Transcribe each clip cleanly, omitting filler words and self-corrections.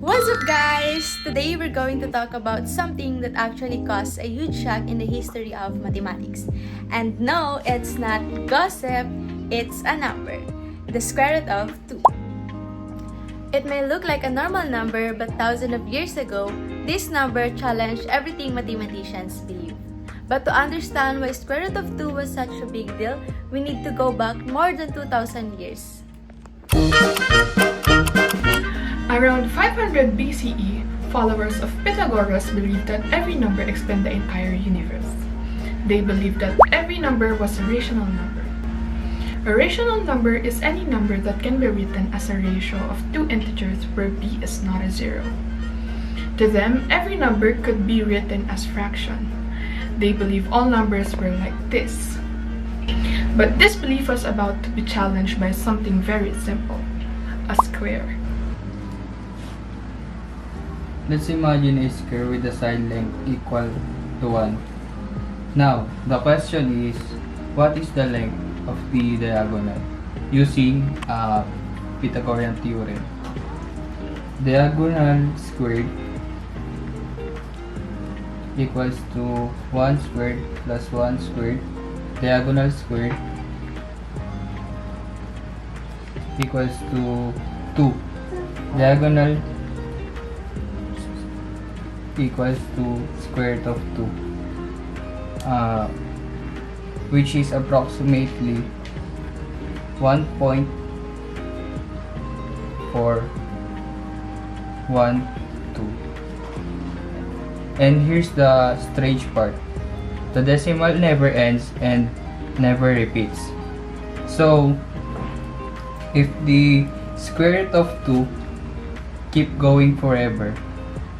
What's up guys? Today we're going to talk about something that actually caused a huge shock in the history of mathematics. And no, it's not gossip, it's a number. The square root of 2. It may look like a normal number, but thousands of years ago, this number challenged everything mathematicians believe. But to understand why square root of 2 was such a big deal, we need to go back more than 2,000 years. Around 500 BCE, followers of Pythagoras believed that every number explained the entire universe. They believed that every number was a rational number. A rational number is any number that can be written as a ratio of two integers where b is not a zero. To them, every number could be written as fraction. They believed all numbers were like this. But this belief was about to be challenged by something very simple, a square. Let's imagine a square with a side length equal to 1. Now, the question is, what is the length of the diagonal using Pythagorean theorem? Diagonal squared equals to 1 squared plus 1 squared. Diagonal squared equals to 2. Diagonal equals to square root of 2, which is approximately 1.412. And here's the strange part. The decimal never ends and never repeats. So, if the square root of 2 keep going forever,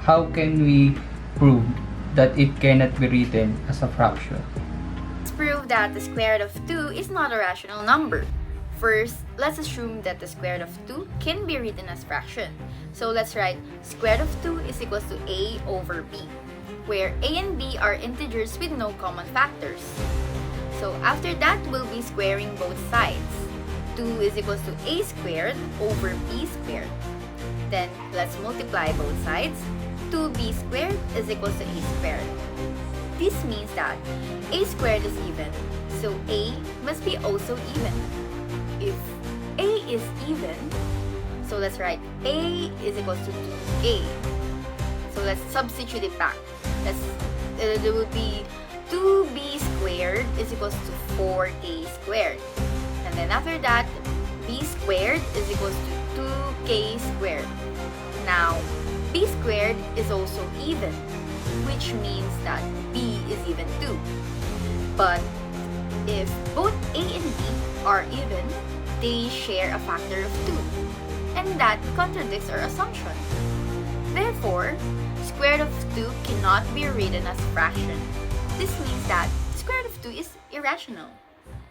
how can we prove that it cannot be written as a fraction? Let's prove that the square root of 2 is not a rational number. First, let's assume that the square root of 2 can be written as fraction. So let's write square root of 2 is equals to a over b, where a and b are integers with no common factors. So after that, we'll be squaring both sides. 2 is equals to a squared over b squared. Then let's multiply both sides. 2b squared is equals to a squared. This means that a squared is even, so a must be also even. If a is even, so let's write a is equals to 2a. So let's substitute it back. There will be 2b squared is equals to 4a squared. And then after that, b squared is equals to 2k squared. Now, b squared is also even, which means that b is even too. But if both a and b are even, they share a factor of 2, and that contradicts our assumption. Therefore, square root of 2 cannot be written as fraction. This means that the square root of 2 is irrational.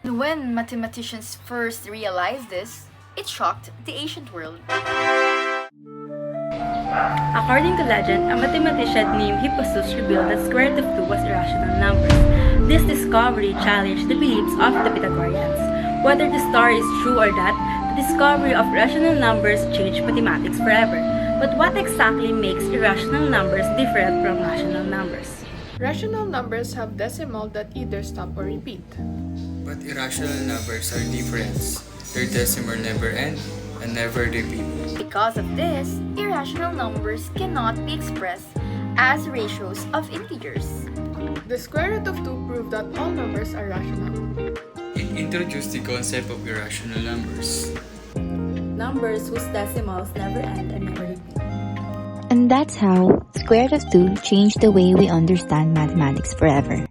And when mathematicians first realized this, it shocked the ancient world. According to legend, a mathematician named Hippasus revealed that square root of 2 was irrational numbers. This discovery challenged the beliefs of the Pythagoreans. Whether the story is true or not, the discovery of rational numbers changed mathematics forever. But what exactly makes irrational numbers different from rational numbers? Rational numbers have decimal that either stop or repeat. But irrational numbers are different. Their decimal never end and never repeat. Because of this, irrational numbers cannot be expressed as ratios of integers. The square root of 2 proved that all numbers are rational. It introduced the concept of irrational numbers. Numbers whose decimals never end and never repeat. And that's how square root of 2 changed the way we understand mathematics forever.